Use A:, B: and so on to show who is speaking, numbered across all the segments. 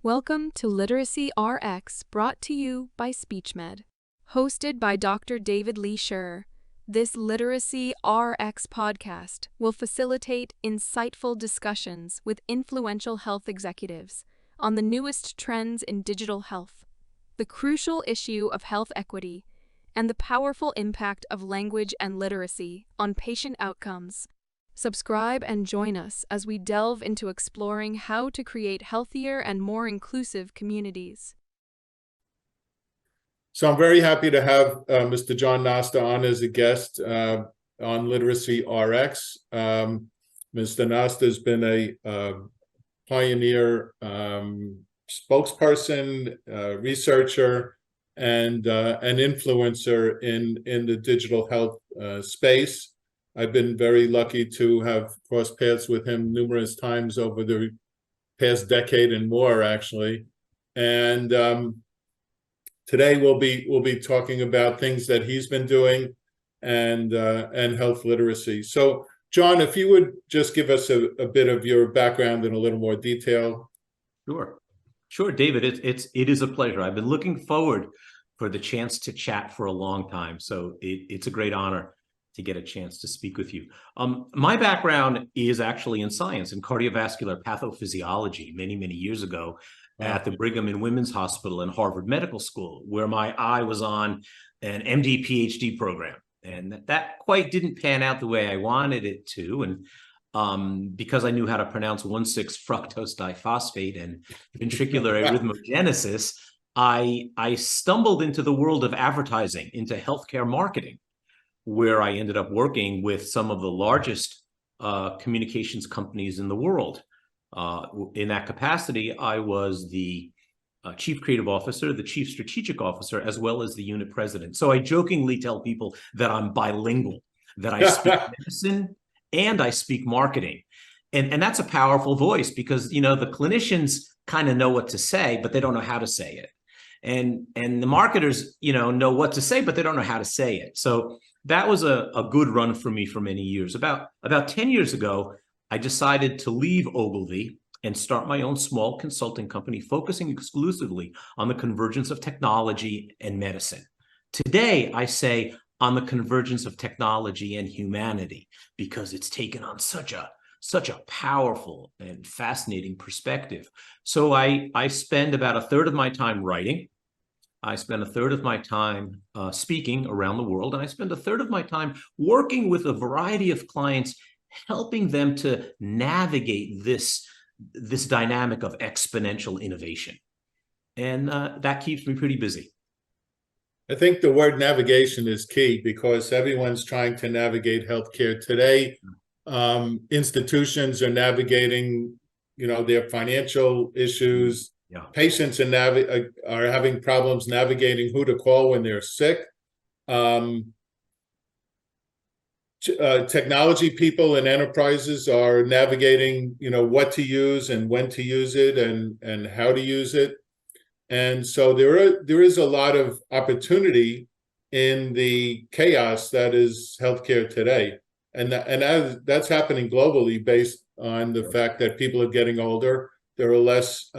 A: Welcome to Literacy RX, brought to you by SpeechMED. Hosted by Dr. David Lee Scher, this Literacy RX podcast will facilitate insightful discussions with influential health executives on the newest trends in digital health, the crucial issue of health equity, and the powerful impact of language and literacy on patient outcomes. Subscribe and join us as we delve into exploring how to create healthier and more inclusive communities.
B: So I'm very happy to have Mr. John Nosta on as a guest on Literacy RX. Mr. Nosta has been a pioneer spokesperson, researcher, and an influencer in the digital health space. I've been very lucky to have crossed paths with him numerous times over the past decade and more, actually. And today we'll be talking about things that he's been doing and health literacy. So, John, if you would just give us a bit of your background in a little more detail.
C: Sure, David. It is a pleasure. I've been looking forward for the chance to chat for a long time, so it's a great honor to get a chance to speak with you. My background is actually in science, in cardiovascular pathophysiology, many years ago at the Brigham and Women's Hospital and Harvard Medical School, where my eye was on an MD PhD program. And that quite didn't pan out the way I wanted it to. And because I knew how to pronounce 1,6-fructose diphosphate and ventricular arrhythmogenesis, I stumbled into the world of advertising, into healthcare marketing, where I ended up working with some of the largest communications companies in the world. In that capacity, I was the chief creative officer, the chief strategic officer, as well as the unit president. So I jokingly tell people that I'm bilingual, that I speak medicine and I speak marketing. And that's a powerful voice because, the clinicians kind of know what to say, but they don't know how to say it. And the marketers, know what to say, but they don't know how to say it. So that was a good run for me for many years. About 10 years ago, I decided to leave Ogilvy and start my own small consulting company focusing exclusively on the convergence of technology and medicine. Today, I say on the convergence of technology and humanity because it's taken on such a powerful and fascinating perspective. So I spend about a third of my time writing. I spend a third of my time speaking around the world, and I spend a third of my time working with a variety of clients, helping them to navigate this dynamic of exponential innovation. And that keeps me pretty busy.
B: I think the word navigation is key because everyone's trying to navigate healthcare today. Institutions are navigating, their financial issues.
C: Yeah.
B: Patients are having problems navigating who to call when they're sick. Technology people and enterprises are navigating, what to use and when to use it and how to use it. And so there is a lot of opportunity in the chaos that is healthcare today. And that's happening globally based on the fact that people are getting older. There are less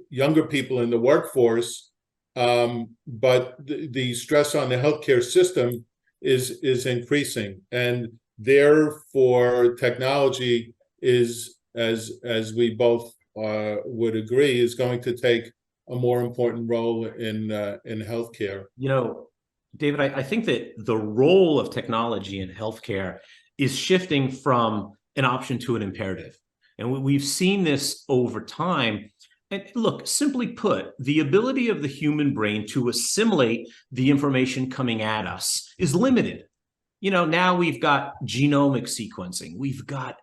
B: younger people in the workforce, but the stress on the healthcare system is increasing, and therefore technology is, as we both would agree, is going to take a more important role in healthcare.
C: David, I think that the role of technology in healthcare is shifting from an option to an imperative. And we've seen this over time. And look, simply put, the ability of the human brain to assimilate the information coming at us is limited. Now we've got genomic sequencing, we've got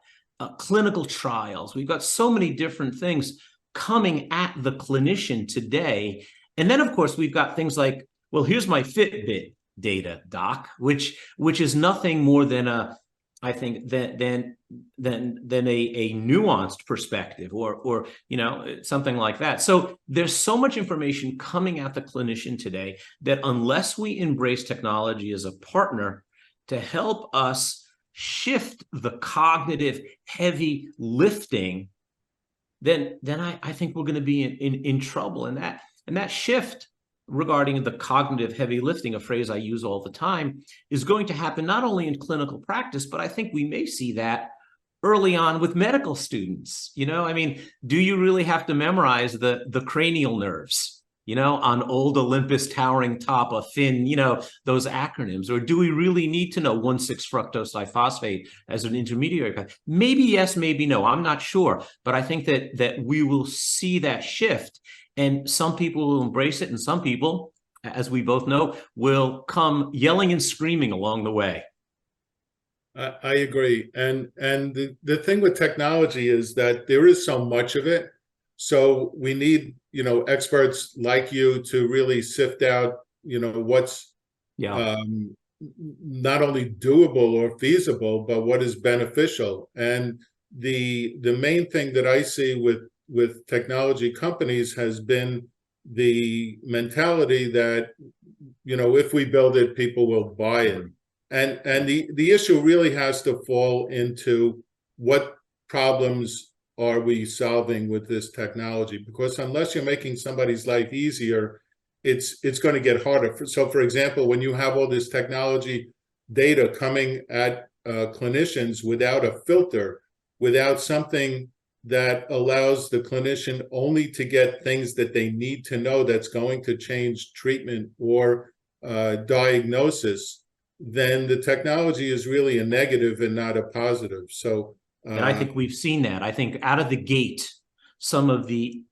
C: clinical trials, we've got so many different things coming at the clinician today. And then, of course, we've got things like, well, here's my Fitbit data, doc, which is nothing more than a nuanced perspective or something like that. So there's so much information coming at the clinician today that unless we embrace technology as a partner to help us shift the cognitive heavy lifting then I think we're going to be in trouble. And that shift regarding the cognitive heavy lifting, a phrase I use all the time, is going to happen not only in clinical practice, but I think we may see that early on with medical students. I mean, do you really have to memorize the cranial nerves, on old Olympus towering top, a fin, those acronyms? Or do we really need to know 1,6-fructose diphosphate as an intermediary path? Maybe yes, maybe no. I'm not sure. But I think that we will see that shift. And some people will embrace it, and some people, as we both know, will come yelling and screaming along the way.
B: I agree. And the thing with technology is that there is so much of it. So we need, experts like you to really sift out, what's not only doable or feasible, but what is beneficial. And the main thing that I see with technology companies has been the mentality that, if we build it, people will buy it. And the issue really has to fall into what problems are we solving with this technology? Because unless you're making somebody's life easier, it's going to get harder. So, for example, when you have all this technology data coming at clinicians without a filter, without something that allows the clinician only to get things that they need to know that's going to change treatment or diagnosis, then the technology is really a negative and not a positive. So,
C: and I think we've seen that. I think out of the gate, some of the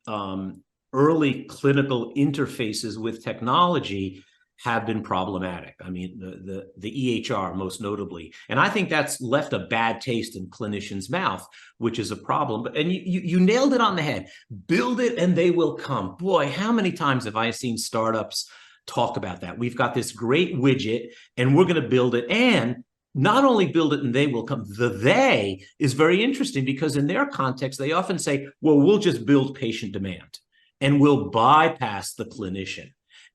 C: early clinical interfaces with technology have been problematic. I mean, the EHR most notably. And I think that's left a bad taste in clinicians' mouth, which is a problem. And you nailed it on the head. Build it and they will come. Boy, how many times have I seen startups talk about that? We've got this great widget and we're going to build it, and not only build it and they will come. The they is very interesting because in their context, they often say, well, we'll just build patient demand and we'll bypass the clinician.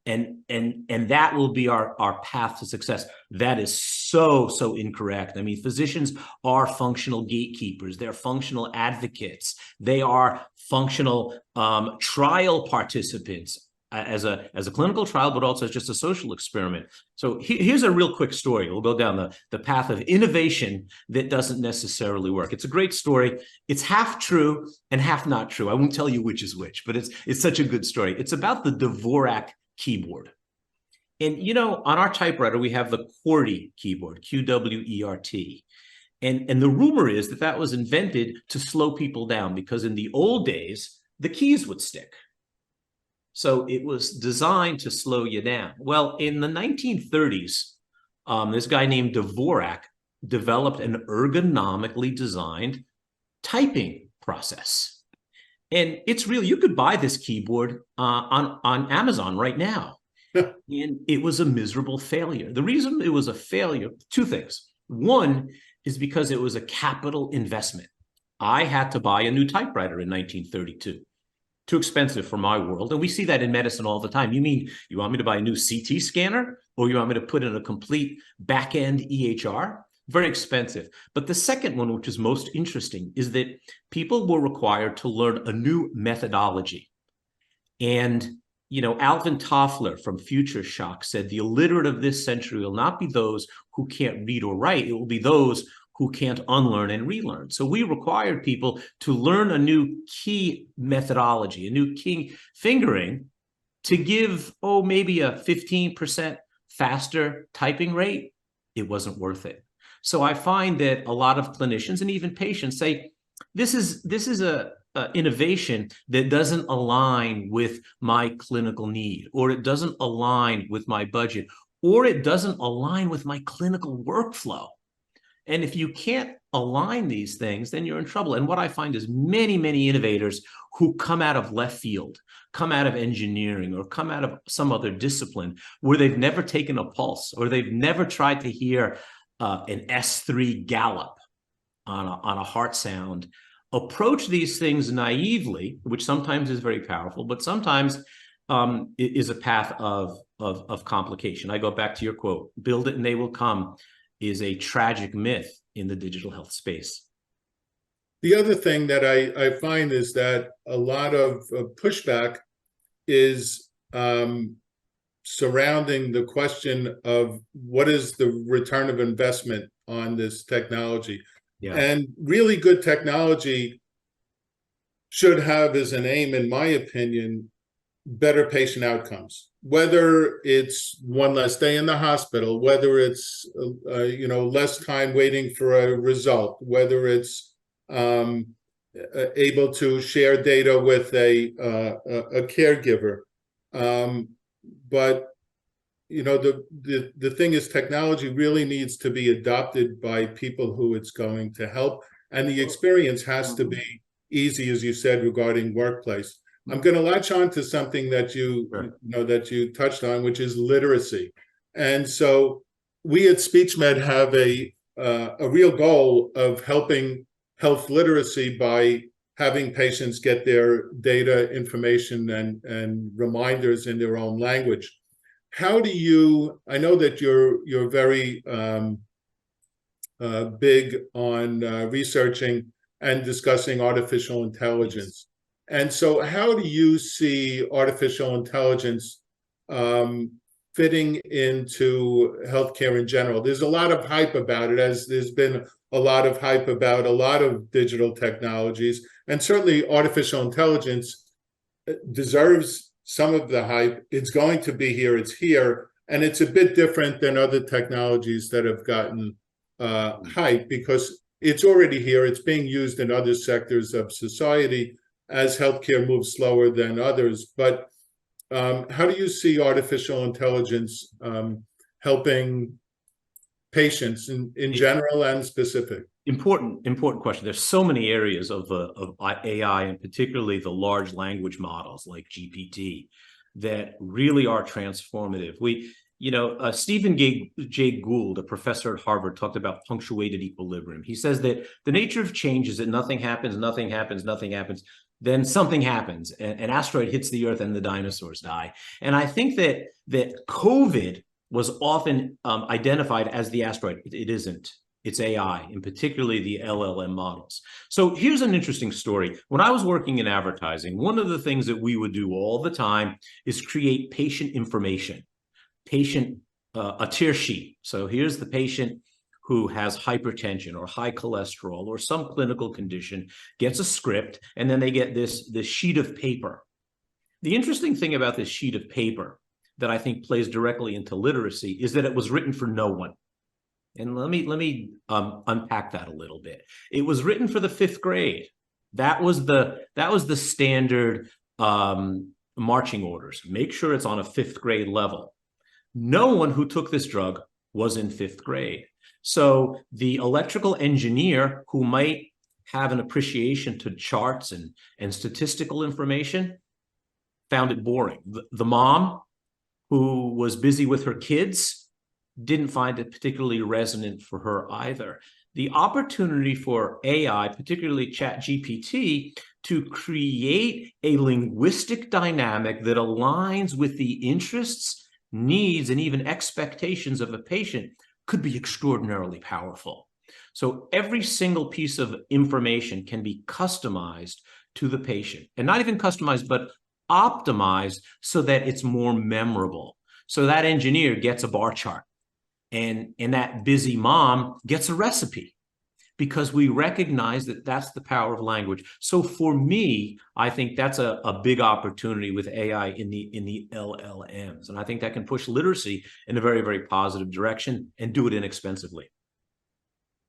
C: And that will be our path to success. That is so incorrect. I mean, physicians are functional gatekeepers. They're functional advocates. They are functional trial participants as a clinical trial, but also as just a social experiment. So here's a real quick story. We'll go down the path of innovation that doesn't necessarily work. It's a great story. It's half true and half not true. I won't tell you which is which, but it's such a good story. It's about the Dvorak keyboard. And, on our typewriter, we have the QWERTY keyboard, QWERT. And the rumor is that was invented to slow people down because in the old days, the keys would stick. So it was designed to slow you down. Well, in the 1930s, this guy named Dvorak developed an ergonomically designed typing process. And it's real. You could buy this keyboard on Amazon right now. And it was a miserable failure. The reason it was a failure, two things. One is because it was a capital investment. I had to buy a new typewriter in 1932. Too expensive for my world. And we see that in medicine all the time. You mean you want me to buy a new CT scanner, or you want me to put in a complete back-end EHR? Very expensive. But the second one, which is most interesting, is that people were required to learn a new methodology. And, Alvin Toffler from Future Shock said, the illiterate of this century will not be those who can't read or write. It will be those who can't unlearn and relearn. So we required people to learn a new key methodology, a new key fingering to give, maybe a 15% faster typing rate. It wasn't worth it. So I find that a lot of clinicians and even patients say, this is a innovation that doesn't align with my clinical need, or it doesn't align with my budget, or it doesn't align with my clinical workflow. And if you can't align these things, then you're in trouble. And what I find is many, many innovators who come out of left field, come out of engineering, or come out of some other discipline where they've never taken a pulse, or they've never tried to hear an S3 gallop on a heart sound, approach these things naively, which sometimes is very powerful, but sometimes is a path of complication. I go back to your quote, build it and they will come, is a tragic myth in the digital health space.
B: The other thing that I find is that a lot of pushback is surrounding the question of what is the return of investment on this technology.
C: Yeah.
B: And really good technology should have as an aim, in my opinion, better patient outcomes, whether it's one less day in the hospital, whether it's less time waiting for a result, whether it's able to share data with a caregiver. But the thing is, technology really needs to be adopted by people who it's going to help, and the experience has to be easy, as you said, regarding workplace. I'm going to latch on to something that that you touched on, which is literacy. And so we at SpeechMed have a real goal of helping health literacy by having patients get their data, information, and reminders in their own language. How do you? I know that you're very big on researching and discussing artificial intelligence. And so how do you see artificial intelligence fitting into healthcare in general? There's a lot of hype about it, as there's been a lot of hype about a lot of digital technologies. And certainly artificial intelligence deserves some of the hype. It's going to be here, it's here. And it's a bit different than other technologies that have gotten hype, because it's already here. It's being used in other sectors of society as healthcare moves slower than others. But how do you see artificial intelligence helping patients in general and specific?
C: Important question. There's so many areas of AI, and particularly the large language models like GPT, that really are transformative. Stephen Jay Gould, a professor at Harvard, talked about punctuated equilibrium. He says that the nature of change is that nothing happens, then something happens, an asteroid hits the Earth and the dinosaurs die. And I think that COVID was often identified as the asteroid. It isn't. It's AI, and particularly the LLM models. So here's an interesting story. When I was working in advertising, one of the things that we would do all the time is create patient information. A tear sheet. So here's the patient who has hypertension or high cholesterol or some clinical condition, gets a script, and then they get this sheet of paper. The interesting thing about this sheet of paper that I think plays directly into literacy is that it was written for no one. And let me unpack that a little bit. It was written for the 5th grade. That was the standard marching orders. Make sure it's on a 5th grade level. No one who took this drug was in 5th grade. So the electrical engineer who might have an appreciation to charts and statistical information found it boring. The mom who was busy with her kids didn't find it particularly resonant for her either. The opportunity for AI, particularly ChatGPT, to create a linguistic dynamic that aligns with the interests, needs, and even expectations of a patient could be extraordinarily powerful. So every single piece of information can be customized to the patient, and not even customized, but optimized so that it's more memorable. So that engineer gets a bar chart, and that busy mom gets a recipe, because we recognize that that's the power of language. So for me, I think that's a big opportunity with AI in the LLMs. And I think that can push literacy in a very, very positive direction and do it inexpensively.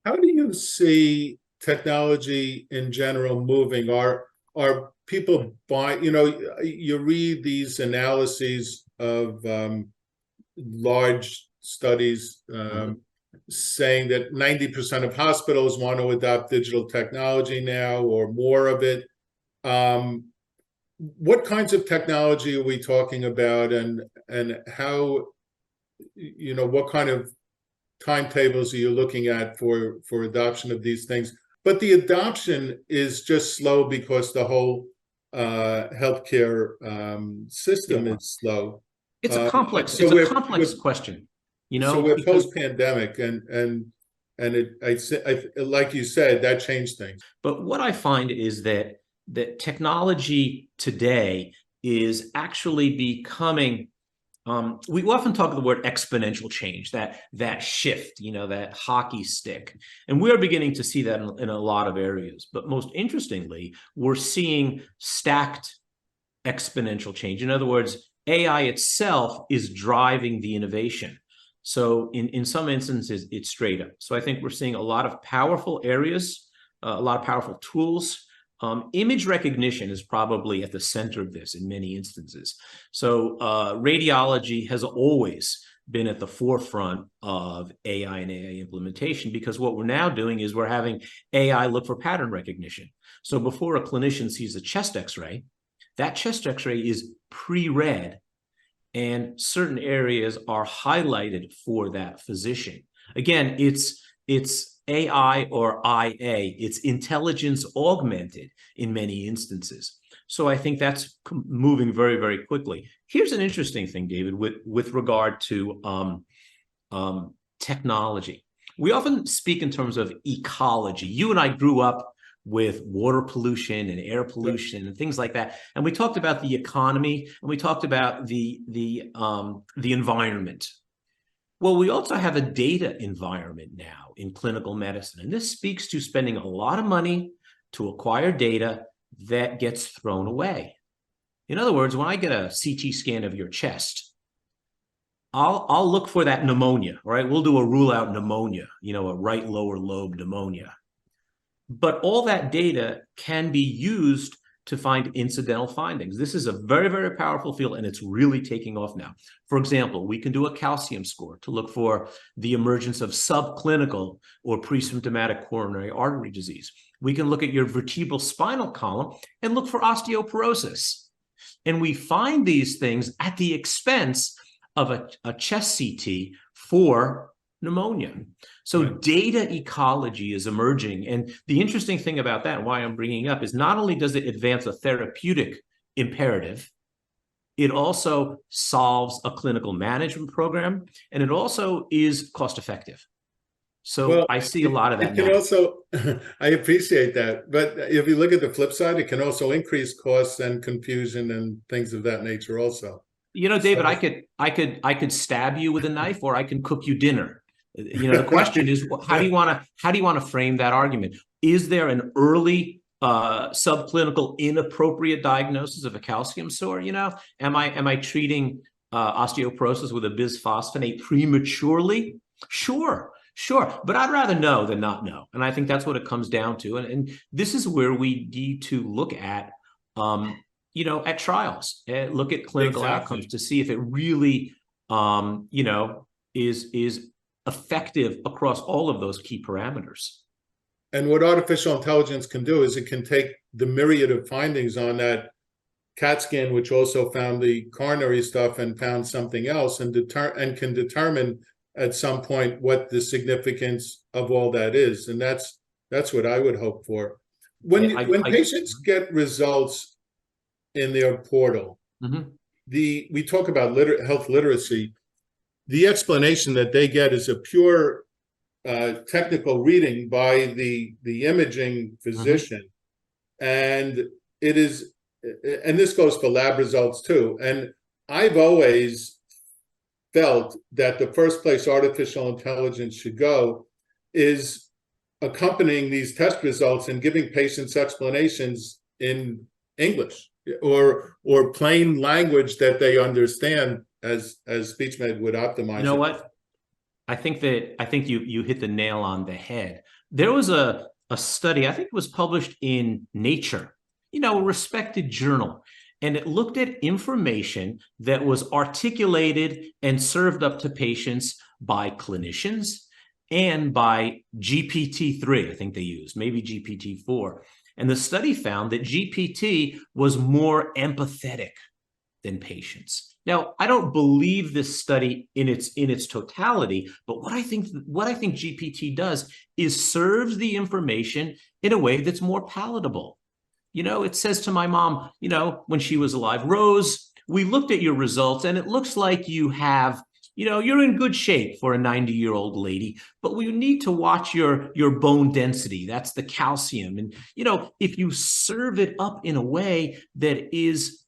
B: How do you see technology in general moving? Are people buying, you read these analyses of large studies saying that 90% of hospitals want to adopt digital technology now, or more of it. What kinds of technology are we talking about, and how, what kind of timetables are you looking at for adoption of these things? But the adoption is just slow because the whole healthcare system is slow.
C: It's a complex, question.
B: So we're post-pandemic, and And like you said, that changed things.
C: But what I find is that technology today is actually becoming, we often talk of the word exponential change, that shift, that hockey stick. And we're beginning to see that in a lot of areas. But most interestingly, we're seeing stacked exponential change. In other words, AI itself is driving the innovation. So in some instances, it's straight up. So I think we're seeing a lot of powerful areas, a lot of powerful tools. Image recognition is probably at the center of this in many instances. So radiology has always been at the forefront of AI and AI implementation, because what we're now doing is we're having AI look for pattern recognition. So before a clinician sees a chest X-ray, that chest X-ray is pre-read, and certain areas are highlighted for that physician. Again, it's AI or IA, it's intelligence augmented in many instances. So I think that's moving very, very quickly. Here's an interesting thing, David, with regard to technology. We often speak in terms of ecology. You and I grew up with water pollution and air pollution and things like that. And we talked about the economy, and we talked about the environment. Well, we also have a data environment now in clinical medicine, and this speaks to spending a lot of money to acquire data that gets thrown away. In other words, when I get a CT scan of your chest, I'll look for that pneumonia, right? We'll do a rule out pneumonia, a right lower lobe pneumonia. But all that data can be used to find incidental findings. This is a very, very powerful field, and it's really taking off now. For example, we can do a calcium score to look for the emergence of subclinical or pre-symptomatic coronary artery disease. We can look at your vertebral spinal column and look for osteoporosis. And we find these things at the expense of a chest CT for pneumonia. So data ecology is emerging. And the interesting thing about that, and why I'm bringing it up, is not only does it advance a therapeutic imperative, it also solves a clinical management program, and it also is cost effective. So I see a lot of that.
B: It can also, I appreciate that. But if you look at the flip side, it can also increase costs and confusion and things of that nature also.
C: David, I could stab you with a knife, or I can cook you dinner. The question is, how do you want to frame that argument? Is there an early subclinical inappropriate diagnosis of a calcium sore? Am I treating osteoporosis with a bisphosphonate prematurely? Sure. But I'd rather know than not know. And I think that's what it comes down to. And this is where we need to look at, at trials, look at clinical outcomes to see if it really, is effective across all of those key parameters.
B: And what artificial intelligence can do is it can take the myriad of findings on that CAT scan, which also found the coronary stuff and found something else, and can determine at some point what the significance of all that is. And that's what I would hope for. When patients get results in their portal, we talk about health literacy. The explanation that they get is a pure technical reading by the imaging physician, and it is, and this goes for lab results too. And I've always felt that the first place artificial intelligence should go is accompanying these test results and giving patients explanations in English or plain language that they understand, as SpeechMED would optimize.
C: You know what? I think you hit the nail on the head. There was a study, I think it was published in Nature, a respected journal, and it looked at information that was articulated and served up to patients by clinicians and by GPT-3, I think they used, maybe GPT-4. And the study found that GPT was more empathetic than patients. Now, I don't believe this study in its totality, but what I think GPT does is serves the information in a way that's more palatable. It says to my mom, when she was alive, Rose, we looked at your results and it looks like you have, you're in good shape for a 90-year-old lady, but we need to watch your bone density. That's the calcium. And, if you serve it up in a way that is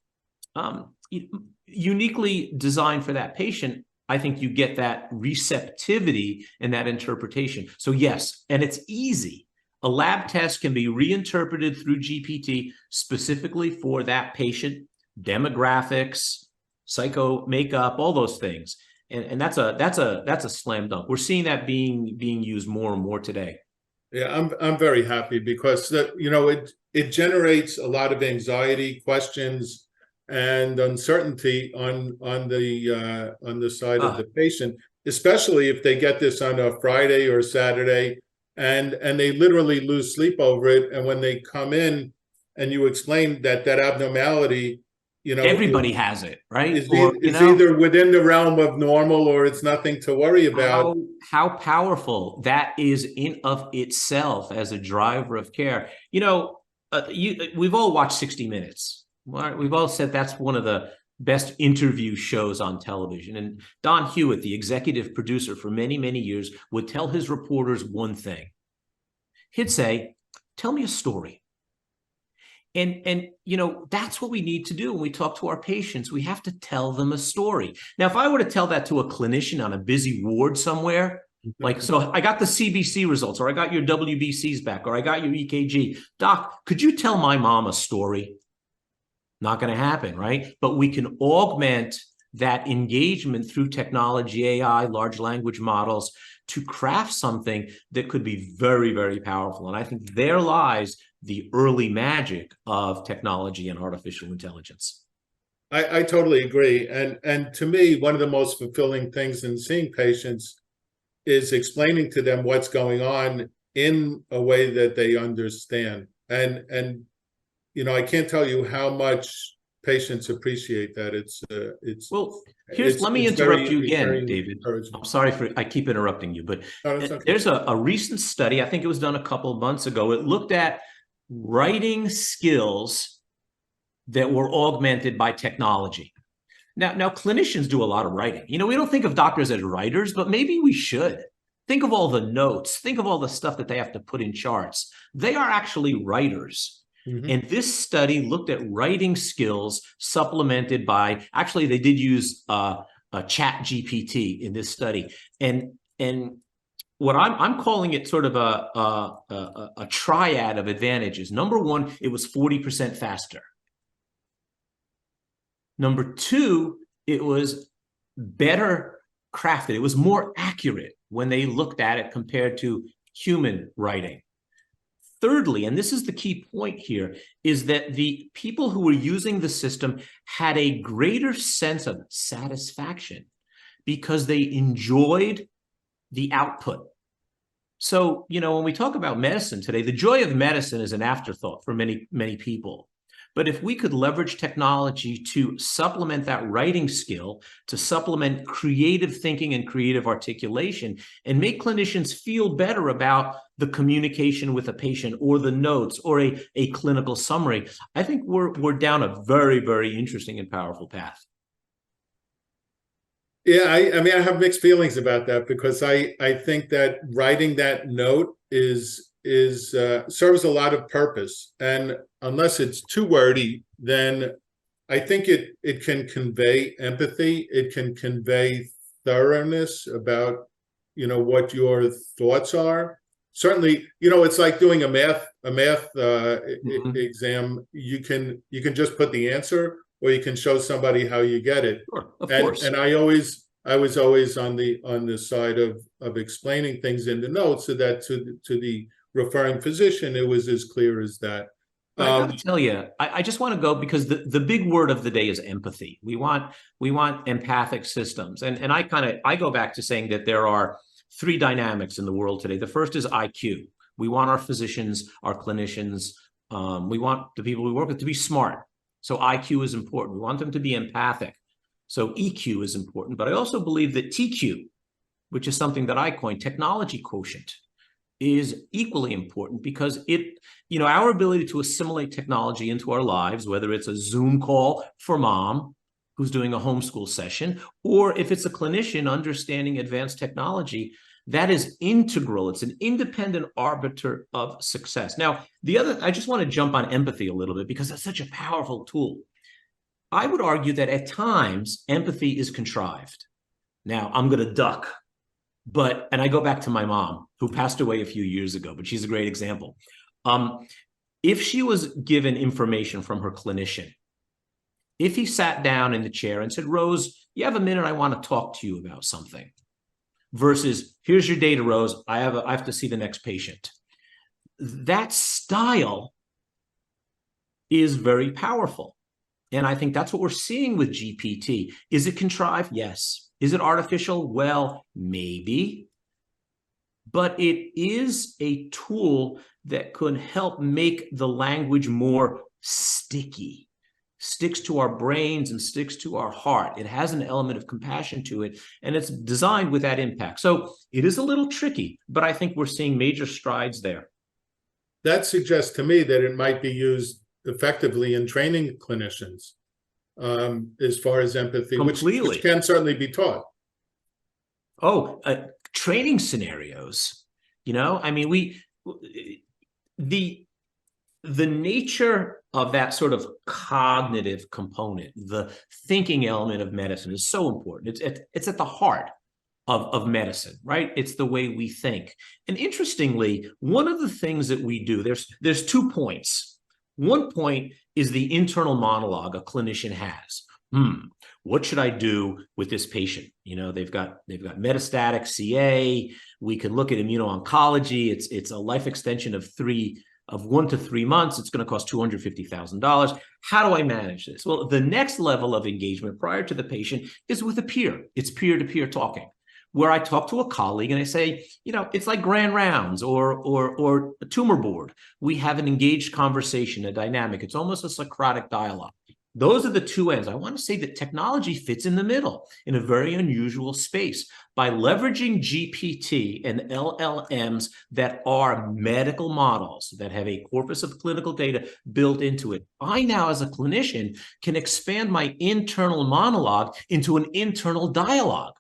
C: uniquely designed for that patient, I think you get that receptivity and that interpretation. So yes, and it's easy. A lab test can be reinterpreted through GPT specifically for that patient, demographics, psycho makeup, all those things. And that's a slam dunk. We're seeing that being used more and more today.
B: Yeah, I'm very happy because it generates a lot of anxiety, questions, and uncertainty on the side of the patient, especially if they get this on a Friday or Saturday, and they literally lose sleep over it. And when they come in and you explain that abnormality,
C: everybody has it, right?
B: Is either within the realm of normal or it's nothing to worry about.
C: How powerful that is in of itself as a driver of care. We've all watched 60 Minutes. We've all said that's one of the best interview shows on television. And Don Hewitt, the executive producer for many, many years, would tell his reporters one thing. He'd say, "Tell me a story." And that's what we need to do when we talk to our patients. We have to tell them a story. Now, if I were to tell that to a clinician on a busy ward somewhere, so I got the CBC results, or I got your WBCs back, or I got your EKG. Doc, could you tell my mom a story? Not going to happen, right? But we can augment that engagement through technology, AI, large language models, to craft something that could be very, very powerful. And I think there lies the early magic of technology and artificial intelligence.
B: I totally agree. And to me, one of the most fulfilling things in seeing patients is explaining to them what's going on in a way that they understand. And I can't tell you how much patients appreciate that.
C: Let me interrupt you again, David. I'm sorry I keep interrupting you, but okay. There's a recent study, I think it was done a couple of months ago. It looked at writing skills that were augmented by technology. Now clinicians do a lot of writing. We don't think of doctors as writers, but maybe we should. Think of all the notes. Think of all the stuff that they have to put in charts. They are actually writers. Mm-hmm. And this study looked at writing skills supplemented by, actually, they did use a chat GPT in this study. And what I'm calling it sort of a triad of advantages. Number one, it was 40% faster. Number two, it was better crafted. It was more accurate when they looked at it compared to human writing. Thirdly, and this is the key point here, is that the people who were using the system had a greater sense of satisfaction because they enjoyed the output. So, when we talk about medicine today, the joy of medicine is an afterthought for many, many people. But if we could leverage technology to supplement that writing skill, to supplement creative thinking and creative articulation, and make clinicians feel better about the communication with a patient or the notes or a clinical summary, I think we're down a very, very interesting and powerful path.
B: Yeah, I have mixed feelings about that because I think that writing that note serves a lot of purpose, and unless it's too wordy, then I think it can convey empathy. It can convey thoroughness about what your thoughts are. Certainly, it's like doing a math mm-hmm. exam. You can just put the answer, or you can show somebody how you get it.
C: Sure, of course.
B: And I was always on the side of explaining things in the notes so that to the referring physician, it was as clear as that.
C: I got to tell you, I just want to go because the big word of the day is empathy. We want empathic systems, and I go back to saying that there are three dynamics in the world today. The first is IQ. We want our physicians, our clinicians, we want the people we work with to be smart. So IQ is important. We want them to be empathic. So EQ is important. But I also believe that TQ, which is something that I coined, technology quotient, is equally important because our ability to assimilate technology into our lives, whether it's a Zoom call for mom who's doing a homeschool session, or if it's a clinician understanding advanced technology, that is integral. It's an independent arbiter of success. Now, I just want to jump on empathy a little bit because that's such a powerful tool. I would argue that at times empathy is contrived. Now, I'm going to duck, and I go back to my mom, who passed away a few years ago, but she's a great example. If she was given information from her clinician, if he sat down in the chair and said, Rose, you have a minute, I want to talk to you about something, versus here's your data, Rose, I have to see the next patient. That style is very powerful. And I think that's what we're seeing with GPT. Is it contrived? Yes. Is it artificial? Well, maybe. But it is a tool that could help make the language more sticky, sticks to our brains and sticks to our heart. It has an element of compassion to it, and it's designed with that impact. So it is a little tricky, but I think we're seeing major strides there.
B: That suggests to me that it might be used effectively in training clinicians as far as empathy, which can certainly be taught.
C: Training scenarios, I mean, the nature of that sort of cognitive component, the thinking element of medicine is so important. It's at the heart of medicine, right? It's the way we think. And interestingly, one of the things that we do, there's 2 points. One point is the internal monologue a clinician has. What should I do with this patient? They've got metastatic CA. We can look at immuno-oncology. It's a life extension of 1 to 3 months. It's going to cost $250,000. How do I manage this? Well, the next level of engagement prior to the patient is with a peer. It's peer-to-peer talking, where I talk to a colleague and I say, it's like grand rounds or a tumor board. We have an engaged conversation, a dynamic. It's almost a Socratic dialogue. Those are the 2 ends. I want to say that technology fits in the middle in a very unusual space by leveraging GPT and LLMs that are medical models that have a corpus of clinical data built into it. I now, as a clinician, can expand my internal monologue into an internal dialogue.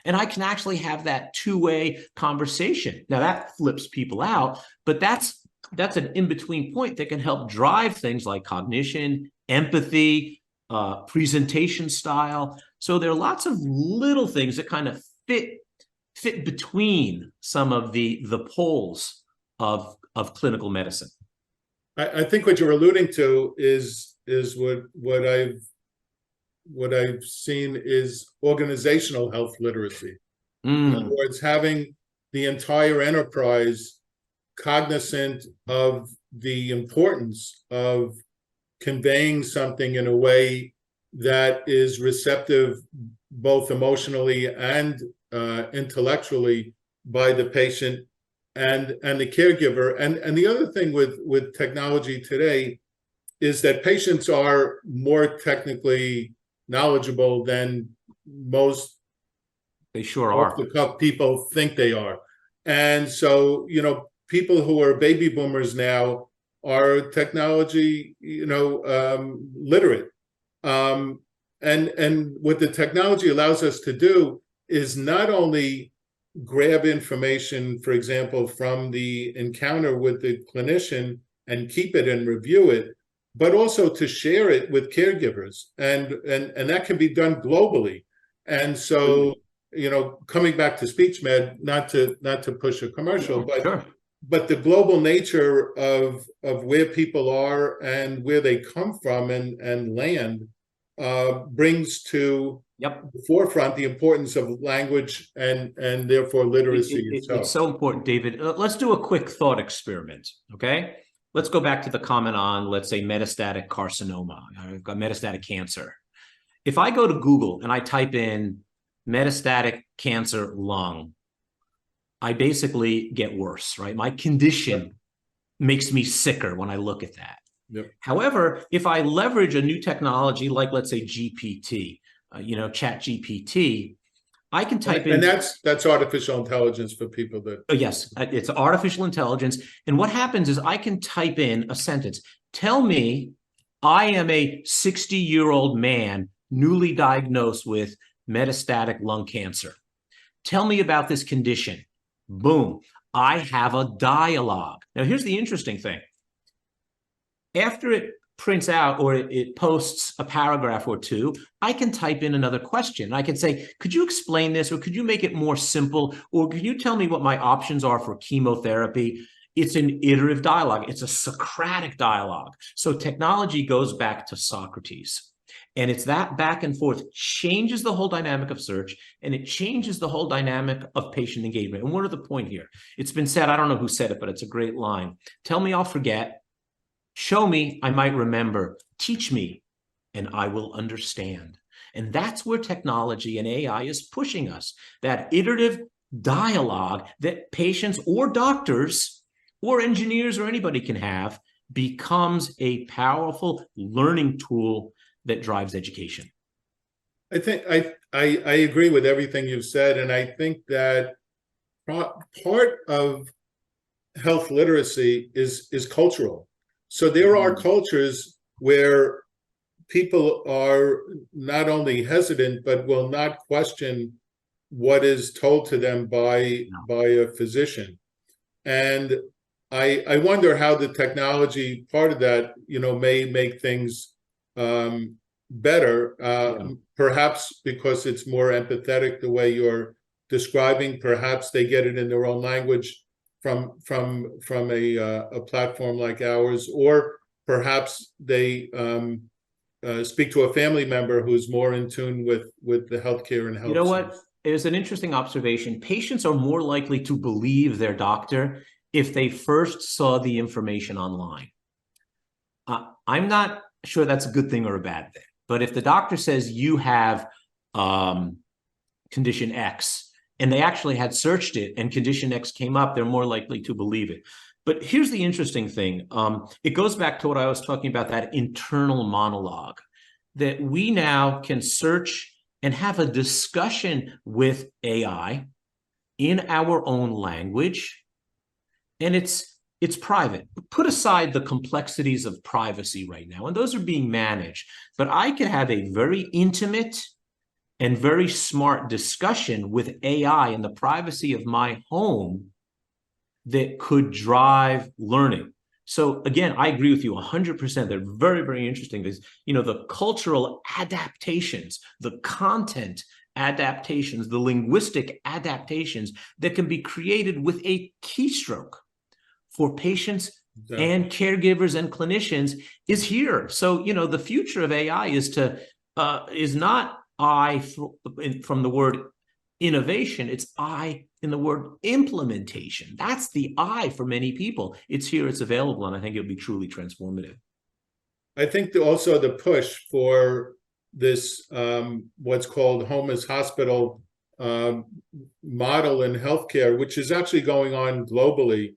C: And I can actually have that 2-way conversation. Now that flips people out, but that's an in-between point that can help drive things like cognition, empathy, presentation style. So there are lots of little things that kind of fit between some of the poles of clinical medicine.
B: I think what you're alluding to is what I've seen is organizational health literacy. In other words, having the entire enterprise cognizant of the importance of conveying something in a way that is receptive both emotionally and intellectually by the patient and the caregiver. And the other thing with technology today is that patients are more technically knowledgeable than most off-the-cuff people think they are. And so, people who are baby boomers now are technology, literate. And what the technology allows us to do is not only grab information, for example, from the encounter with the clinician and keep it and review it, but also to share it with caregivers. And that can be done globally. And so, coming back to SpeechMED, not to push a commercial, but
C: sure.
B: But the global nature of where people are and where they come from and land brings to the forefront the importance of language and therefore literacy itself.
C: It's so important, David. Let's do a quick thought experiment, okay? Let's go back to the comment on, let's say, metastatic carcinoma, metastatic cancer. If I go to Google and I type in metastatic cancer lung, I basically get worse, right? My condition makes me sicker when I look at that.
B: Yep.
C: However, if I leverage a new technology like, let's say, GPT, Chat GPT, I can type in...
B: And that's artificial intelligence for people that...
C: Oh, yes, it's artificial intelligence. And what happens is I can type in a sentence. Tell me I am a 60-year-old man newly diagnosed with metastatic lung cancer. Tell me about this condition. Boom. I have a dialogue. Now, here's the interesting thing. After it prints out or it posts a paragraph or two, I can type in another question. I can say, could you explain this, or could you make it more simple, or can you tell me what my options are for chemotherapy? It's an iterative dialogue. It's a Socratic dialogue. So technology goes back to Socrates. And it's that back and forth changes the whole dynamic of search, and it changes the whole dynamic of patient engagement. And what are the point here? It's been said, I don't know who said it, but it's a great line. Tell me, I'll forget. Show me, I might remember. Teach me, and I will understand. And that's where technology and AI is pushing us, that iterative dialogue that patients or doctors or engineers or anybody can have becomes a powerful learning tool that drives education.
B: I think I agree with everything you've said, and I think that part of health literacy is cultural. So there are cultures where people are not only hesitant, but will not question what is told to them by a physician. And I wonder how the technology part of that, may make things better, perhaps because it's more empathetic the way you're describing. Perhaps they get it in their own language from a platform like ours, or perhaps they speak to a family member who's more in tune with the healthcare and health.
C: You know what? It's an interesting observation. Patients are more likely to believe their doctor if they first saw the information online. I'm not sure that's a good thing or a bad thing, but if the doctor says you have condition X, and they actually had searched it and condition X came up, they're more likely to believe it. But here's the interesting thing. It goes back to what I was talking about, that internal monologue, that we now can search and have a discussion with AI in our own language. And it's private. Put aside the complexities of privacy right now, and those are being managed. But I could have a very intimate and very smart discussion with AI in the privacy of my home that could drive learning. So again, I agree with you 100%. They're very, very interesting. Because, the cultural adaptations, the content adaptations, the linguistic adaptations that can be created with a keystroke for patients and caregivers and clinicians is here. So, the future of AI is not I from the word innovation, it's I in the word implementation. That's the I for many people. It's here, it's available, and I think it'll be truly transformative.
B: I think also the push for this, what's called home as hospital model in healthcare, which is actually going on globally,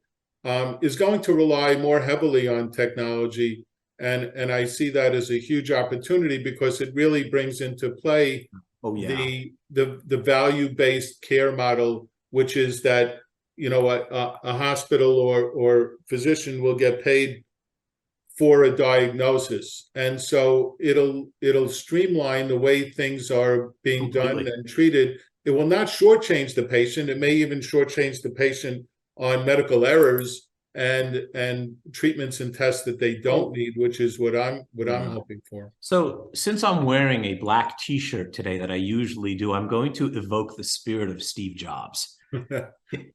B: is going to rely more heavily on technology. And I see that as a huge opportunity because it really brings into play the value-based care model, which is that a hospital or physician will get paid for a diagnosis, and so it'll streamline the way things are being done and treated. It will not shortchange the patient. It may even shortchange the patient on medical errors and treatments and tests that they don't need, which is what I'm hoping for.
C: So since I'm wearing a black t-shirt today that I usually do, I'm going to evoke the spirit of Steve Jobs.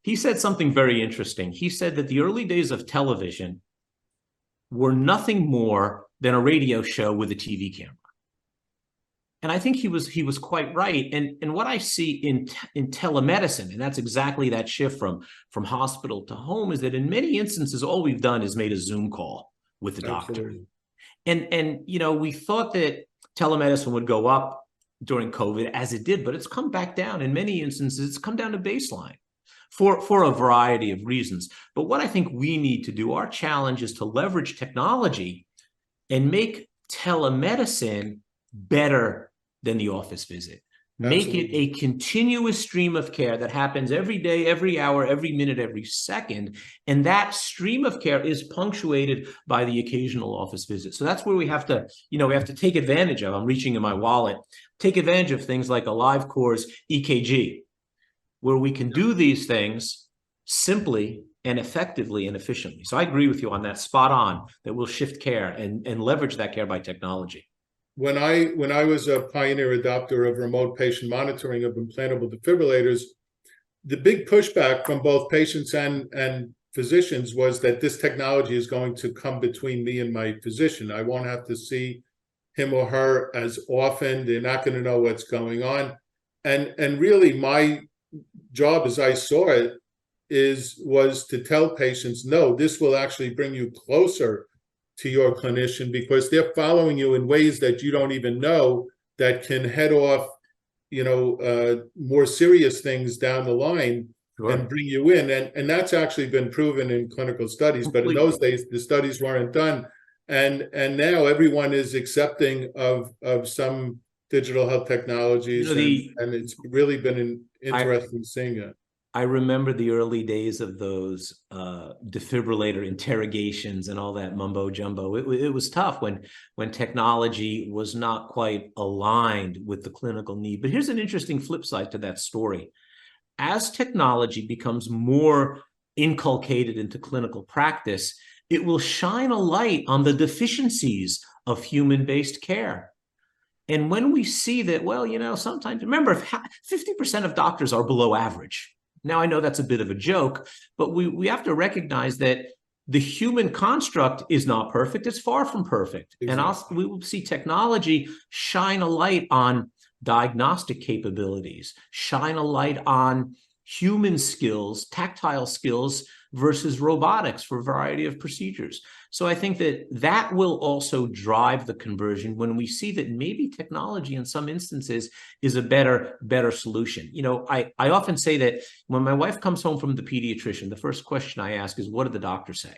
C: He said something very interesting. He said that the early days of television were nothing more than a radio show with a TV camera. And I think he was quite right. And what I see in telemedicine, and that's exactly that shift from hospital to home, is that in many instances, all we've done is made a Zoom call with the doctor. And we thought that telemedicine would go up during COVID, as it did, but it's come back down. In many instances, it's come down to baseline for a variety of reasons. But what I think we need to do, our challenge is to leverage technology and make telemedicine better than the office visit. Make it
B: Absolutely.
C: a continuous stream of care that happens every day, every hour, every minute, every second. And that stream of care is punctuated by the occasional office visit. So that's where we have to, we have to take advantage of, I'm reaching in my wallet, take advantage of things like a live course EKG, where we can do these things simply and effectively and efficiently. So I agree with you on that, spot on, that we'll shift care and leverage that care by technology.
B: When I was a pioneer adopter of remote patient monitoring of implantable defibrillators, the big pushback from both patients and physicians was that this technology is going to come between me and my physician. I won't have to see him or her as often. They're not going to know what's going on. And really my job, as I saw it, was to tell patients, no, this will actually bring you closer to your clinician, because they're following you in ways that you don't even know, that can head off, more serious things down the line. Sure. And bring you in. And that's actually been proven in clinical studies. Completely. But in those days, the studies weren't done. And now everyone is accepting of some digital health technologies, and it's really been interesting seeing it.
C: I remember the early days of those defibrillator interrogations and all that mumbo jumbo. It was tough when technology was not quite aligned with the clinical need. But here's an interesting flip side to that story. As technology becomes more inculcated into clinical practice, it will shine a light on the deficiencies of human-based care. And when we see that, well, sometimes, remember, 50% of doctors are below average. Now, I know that's a bit of a joke, but we have to recognize that the human construct is not perfect. It's far from perfect. Exactly. And we will see technology shine a light on diagnostic capabilities, shine a light on human skills, tactile skills versus robotics for a variety of procedures. So I think that will also drive the conversion when we see that maybe technology in some instances is a better solution. I often say that when my wife comes home from the pediatrician, the first question I ask is, what did the doctor say?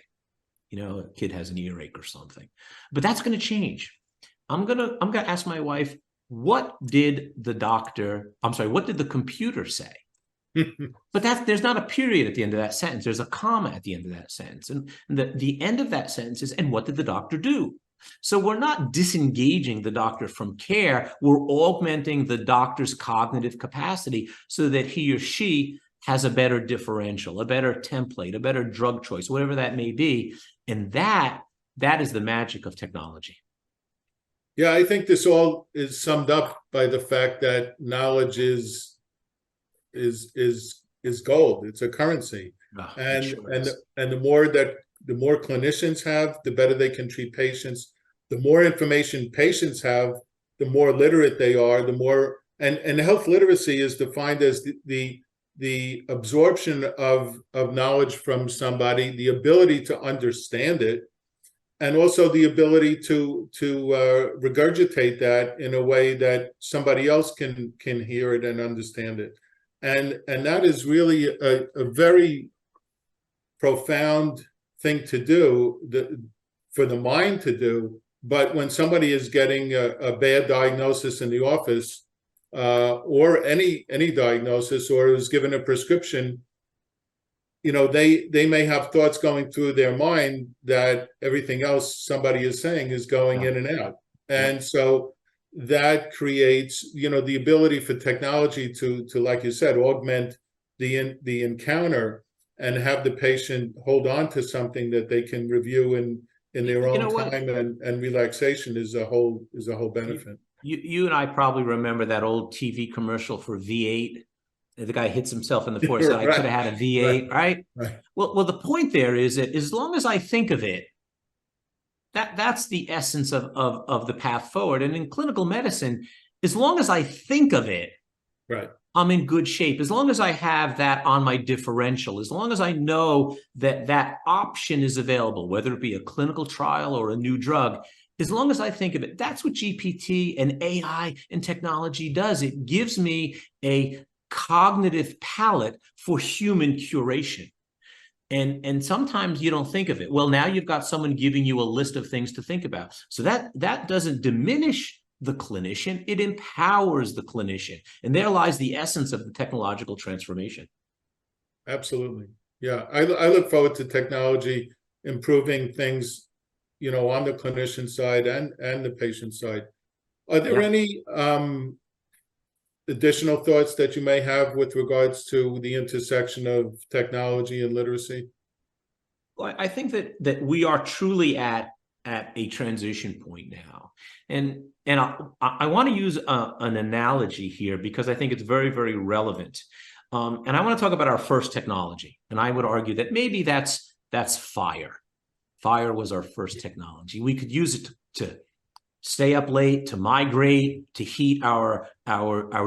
C: A kid has an earache or something. But that's going to change. I'm going to ask my wife, what did the computer say? But there's not a period at the end of that sentence. There's a comma at the end of that sentence. And the end of that sentence is, and what did the doctor do? So we're not disengaging the doctor from care. We're augmenting the doctor's cognitive capacity so that he or she has a better differential, a better template, a better drug choice, whatever that may be. And that is the magic of technology.
B: Yeah, I think this all is summed up by the fact that knowledge is gold. It's a currency. And the more clinicians have, the better they can treat patients. The more information patients have, the more literate they are, the more, and health literacy is defined as the absorption of knowledge from somebody, the ability to understand it, and also the ability to regurgitate that in a way that somebody else can hear it and understand it. And that is really a very profound thing to do, for the mind to do. But when somebody is getting a bad diagnosis in the office, or any diagnosis, or is given a prescription, they may have thoughts going through their mind that everything else somebody is saying is going in and out. And so that creates, the ability for technology to, like you said, augment the encounter and have the patient hold on to something that they can review in their own time and relaxation is a whole benefit.
C: You and I probably remember that old TV commercial for V8. The guy hits himself in the forehead. Right. I could have had a V8, right? Well, the point there is that as long as I think of it, that's the essence of the path forward. And in clinical medicine, as long as I think of it,
B: right,
C: I'm in good shape. As long as I have that on my differential, as long as I know that option is available, whether it be a clinical trial or a new drug, as long as I think of it, that's what GPT and AI and technology does. It gives me a cognitive palette for human curation. And sometimes you don't think of it. Well, now you've got someone giving you a list of things to think about. So that doesn't diminish the clinician, it empowers the clinician. And there lies the essence of the technological transformation.
B: Absolutely. Yeah, I look forward to technology improving things, on the clinician side and the patient side. Are there any additional thoughts that you may have with regards to the intersection of technology and literacy?
C: Well, I think that we are truly at a transition point now, and I want to use an analogy here because I think it's very, very relevant. And I want to talk about our first technology, and I would argue that maybe that's fire. Fire was our first technology. We could use it to stay up late, to migrate, to heat our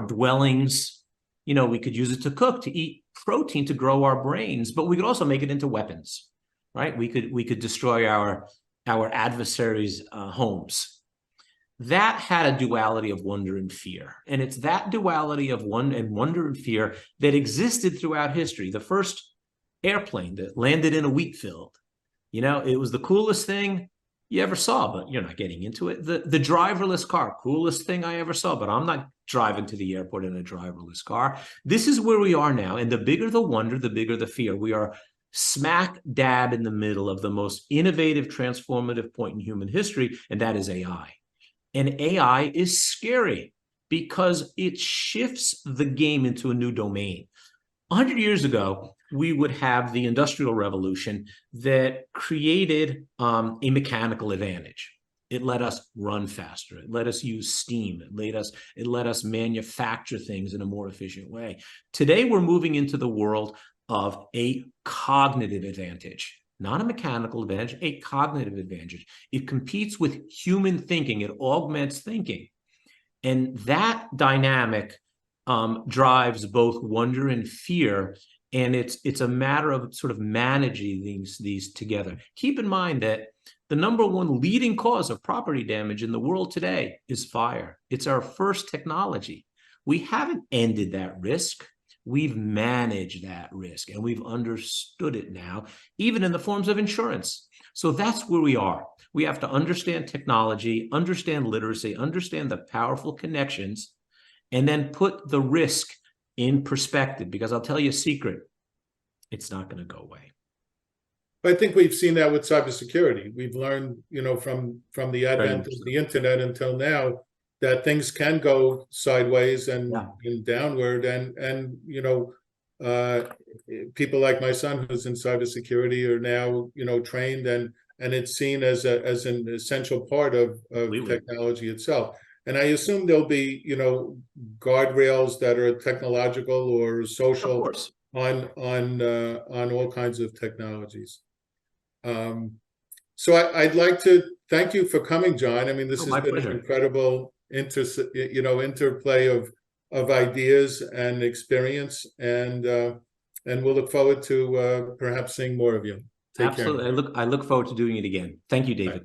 C: dwellings. We could use it to cook, to eat protein, to grow our brains, but we could also make it into weapons, right? We could destroy our adversaries' homes. That had a duality of wonder and fear. And it's that duality of wonder and fear that existed throughout history. The first airplane that landed in a wheat field, it was the coolest thing you ever saw, but you're not getting into it. The driverless car, coolest thing I ever saw, but I'm not driving to the airport in a driverless car. This is where we are now. And the bigger the wonder, the bigger the fear. We are smack dab in the middle of the most innovative, transformative point in human history, and that is AI. And AI is scary because it shifts the game into a new domain. 100 years ago, we would have the Industrial Revolution that created a mechanical advantage. It let us run faster. It let us use steam. It let us manufacture things in a more efficient way. Today, we're moving into the world of a cognitive advantage, not a mechanical advantage, a cognitive advantage. It competes with human thinking. It augments thinking. And that dynamic drives both wonder and fear. And it's a matter of sort of managing these together. Keep in mind that the number one leading cause of property damage in the world today is fire. It's our first technology. We haven't ended that risk. We've managed that risk, and we've understood it now, even in the forms of insurance. So that's where we are. We have to understand technology, understand literacy, understand the powerful connections, and then put the risk in perspective, because I'll tell you a secret, it's not going to go away.
B: I think we've seen that with cybersecurity. We've learned, from the advent of the internet until now, that things can go sideways and downward, and people like my son who's in cybersecurity are now trained, and it's seen as an essential part of technology itself. And I assume there'll be guardrails that are technological or social on all kinds of technologies. So I'd like to thank you for coming, John. I mean, this has been an incredible interplay of ideas and experience, and we'll look forward to perhaps seeing more of you. Take care.
C: Absolutely. I look forward to doing it again. Thank you, David.